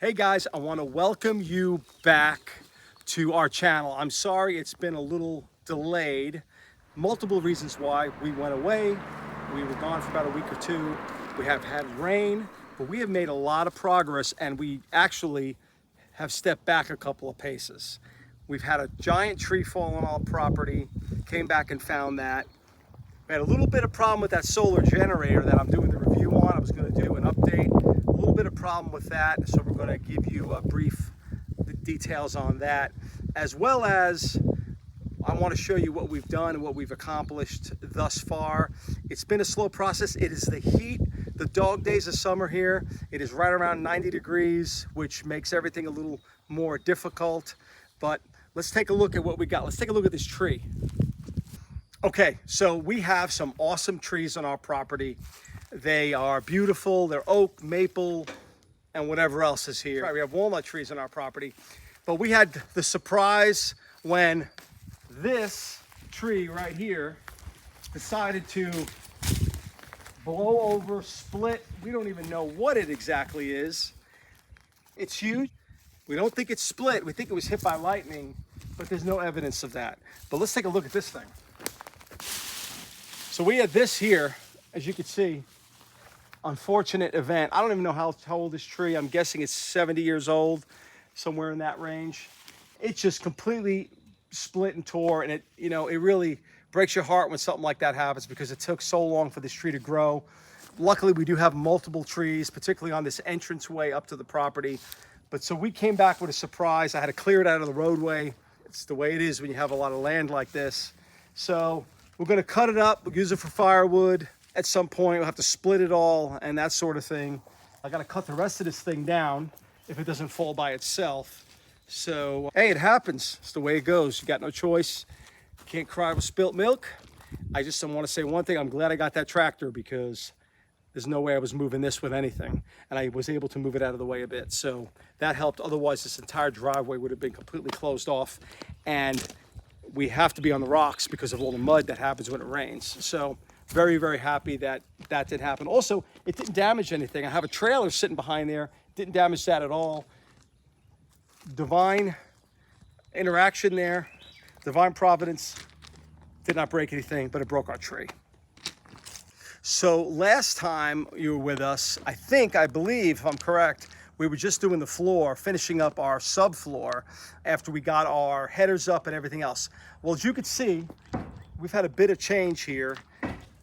Hey guys, I want to welcome you back to our channel. I'm sorry it's been a little delayed. Multiple reasons why. We went away. We were gone for about a week or two. We have had rain, but we have made a lot of progress and we actually have stepped back a couple of paces. We've had a giant tree fall on our property, came back and found that. We had a little bit of problem with that solar generator that I'm doing the review on. I was going to do an update. A little bit of problem with that, so we're going to give you a brief details on that, as well as I want to show you what we've done and what we've accomplished thus far. It's been a slow process. It is the heat, the dog days of summer here. It is right around 90 degrees, which makes everything a little more difficult. But let's take a look at what we got. Let's take a look at this tree. Okay, so we have some awesome trees on our property. They are beautiful. They're oak, maple, and whatever else is here. We have walnut trees on our property. But we had the surprise when this tree right here decided to blow over, split. We don't even know what it exactly is. It's huge. We don't think it's split. We think it was hit by lightning, but there's no evidence of that. But let's take a look at this thing. So we had this here, as you can see, unfortunate event. I don't even know how old this tree. I'm guessing it's 70 years old, somewhere in that range. It just completely split and tore, and it really breaks your heart when something like that happens because it took so long for this tree to grow. Luckily, we do have multiple trees, particularly on this entranceway up to the property. But so we came back with a surprise. I had to clear it out of the roadway. It's the way it is when you have a lot of land like this. So we're going to cut it up. We'll use it for firewood. At some point, we'll have to split it all and that sort of thing. I got to cut the rest of this thing down if it doesn't fall by itself. So, hey, it happens. It's the way it goes. You got no choice. You can't cry over spilt milk. I just want to say one thing. I'm glad I got that tractor because there's no way I was moving this with anything. And I was able to move it out of the way a bit. So that helped. Otherwise, this entire driveway would have been completely closed off. And we have to be on the rocks because of all the mud that happens when it rains. So very, very happy that that did happen. Also, it didn't damage anything. I have a trailer sitting behind there. Didn't damage that at all. Divine interaction there. Divine providence did not break anything, but it broke our tree. So last time you were with us, I believe, if I'm correct, we were just doing the floor, finishing up our subfloor after we got our headers up and everything else. Well, as you can see, we've had a bit of change here,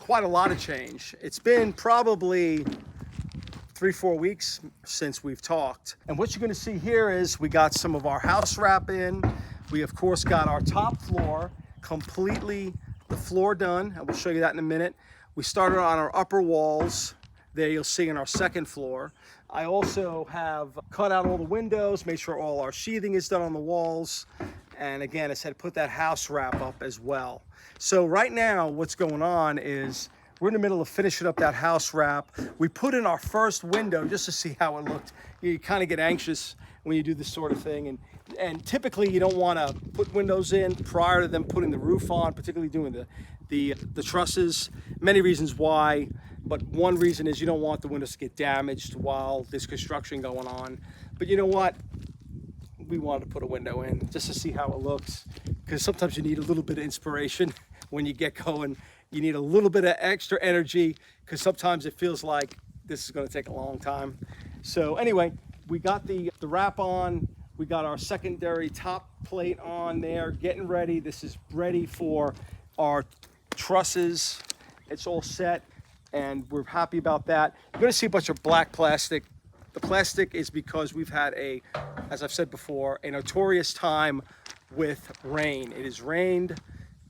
quite a lot of change. It's been probably 3-4 weeks since we've talked. And what you're gonna see here is we got some of our house wrap in. We of course got our top floor completely, the floor done. I will show you that in a minute. We started on our upper walls. There you'll see in our second floor. I also have cut out all the windows, made sure all our sheathing is done on the walls. And again, I said, put that house wrap up as well. So right now, what's going on is we're in the middle of finishing up that house wrap. We put in our first window just to see how it looked. You kind of get anxious when you do this sort of thing. And typically you don't want to put windows in prior to them putting the roof on, particularly doing the trusses. Many reasons why, but one reason is you don't want the windows to get damaged while there's construction going on. But you know what? We wanted to put a window in just to see how it looks, because sometimes you need a little bit of inspiration when you get going. You need a little bit of extra energy because sometimes it feels like this is going to take a long time. So anyway, we got the wrap on. We got our secondary top plate on there, getting ready. This is ready for our trusses. It's all set and we're happy about that. You're going to see a bunch of black plastic. The plastic is because we've had as I've said before, a notorious time with rain. It has rained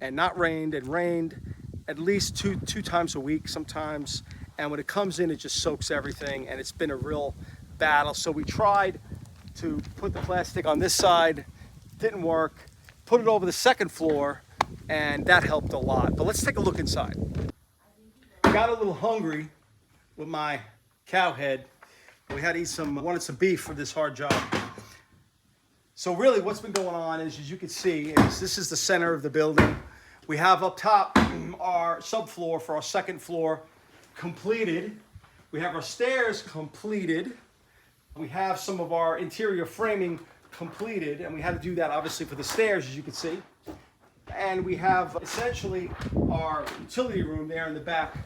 and not rained and rained at least two times a week sometimes. And when it comes in, it just soaks everything and it's been a real battle. So we tried to put the plastic on this side, didn't work, put it over the second floor, and that helped a lot. But let's take a look inside. Got a little hungry with my cow head. We had to eat wanted some beef for this hard job. So really what's been going on is, as you can see, this is the center of the building. We have up top our subfloor for our second floor completed. We have our stairs completed. We have some of our interior framing completed, and we had to do that obviously for the stairs, as you can see. And we have essentially our utility room there in the back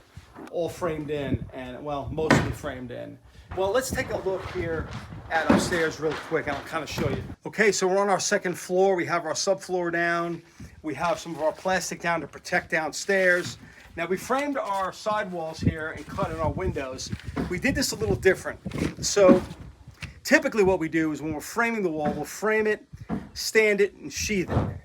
all framed in, and well, mostly framed in. Well, let's take a look here at upstairs real quick, and I'll kind of show you. Okay, so we're on our second floor. We have our subfloor down. We have some of our plastic down to protect downstairs. Now, we framed our sidewalls here and cut in our windows. We did this a little different. So typically what we do is when we're framing the wall, we'll frame it, stand it, and sheathe it.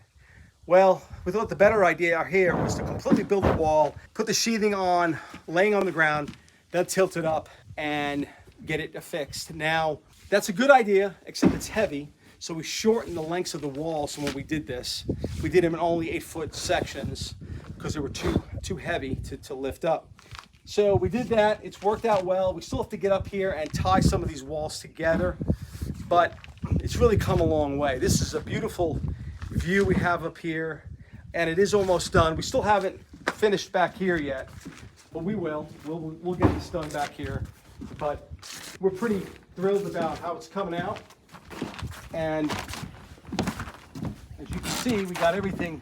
Well, we thought the better idea here was to completely build the wall, put the sheathing on, laying on the ground, then tilt it up and get it affixed. Now, that's a good idea, except it's heavy. So we shortened the lengths of the wall. So when we did this, we did them in only 8-foot sections because they were too heavy to lift up. So we did that. It's worked out well. We still have to get up here and tie some of these walls together, but it's really come a long way. This is a beautiful view we have up here, and it is almost done. We still haven't finished back here yet, but we will. We'll get this done back here. But we're pretty thrilled about how it's coming out. And as you can see, we got everything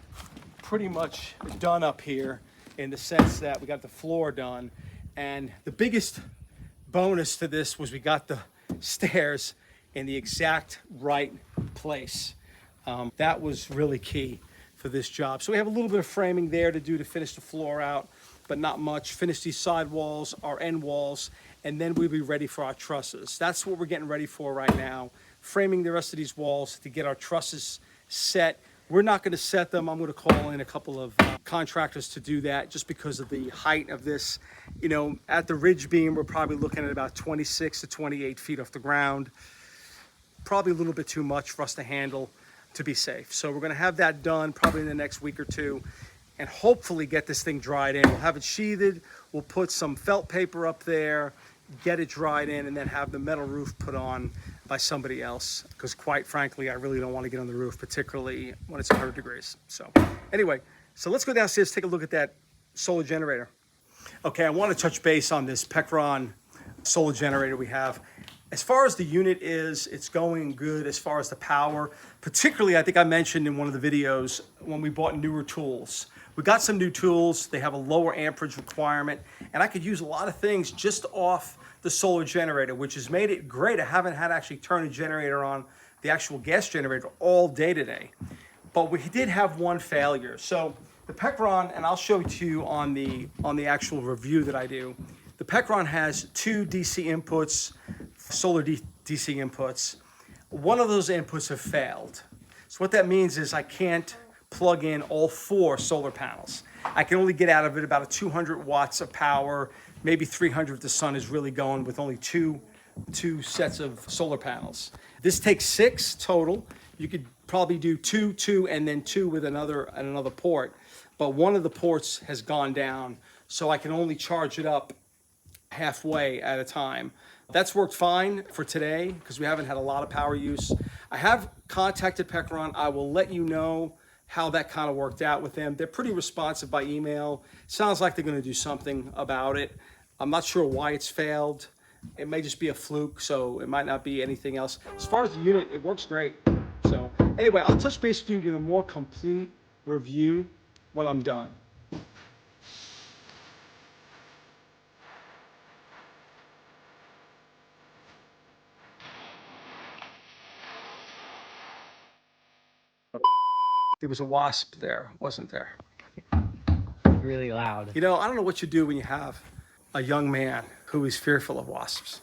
pretty much done up here in the sense that we got the floor done. And the biggest bonus to this was we got the stairs in the exact right place. That was really key for this job. So we have a little bit of framing there to do to finish the floor out, but not much. Finish these side walls, our end walls, and then we'll be ready for our trusses. That's what we're getting ready for right now. Framing the rest of these walls to get our trusses set. We're not going to set them. I'm going to call in a couple of contractors to do that just because of the height of this. You know, at the ridge beam, we're probably looking at about 26 to 28 feet off the ground. Probably a little bit too much for us to handle to be safe. So we're going to have that done probably in the next week or two and hopefully get this thing dried in. We'll have it sheathed. We'll put some felt paper up there, get it dried in, and then have the metal roof put on by somebody else, because quite frankly, I really don't want to get on the roof, particularly when it's 100 degrees. So anyway, so let's go downstairs, take a look at that solar generator. Okay, I want to touch base on this Pecron solar generator we have. As far as the unit is, it's going good as far as the power. Particularly, I think I mentioned in one of the videos when we bought newer tools. We got some new tools. They have a lower amperage requirement, and I could use a lot of things just off the solar generator, which has made it great. I haven't had to actually turn a generator on, the actual gas generator, all day today. But we did have one failure. So the Pecron, and I'll show it to you on the actual review that I do. The Pecron has 2 DC inputs, solar DC inputs. One of those inputs have failed. So what that means is I can't plug in all 4 solar panels. I can only get out of it about 200 watts of power, maybe 300 if the sun is really going, with only two sets of solar panels. This takes 6 total. You could probably do 2, and then 2 with another port. But one of the ports has gone down, so I can only charge it up halfway at a time. That's worked fine for today because we haven't had a lot of power use. I have contacted Pecron. I will let you know how that kind of worked out with them. They're pretty responsive by email. Sounds like they're going to do something about it. I'm not sure why it's failed. It may just be a fluke, so it might not be anything else. As far as the unit, it works great. So anyway, I'll touch base with you and give a more complete review when I'm done. There was a wasp there, wasn't there? Really loud. You know, I don't know what you do when you have a young man who is fearful of wasps.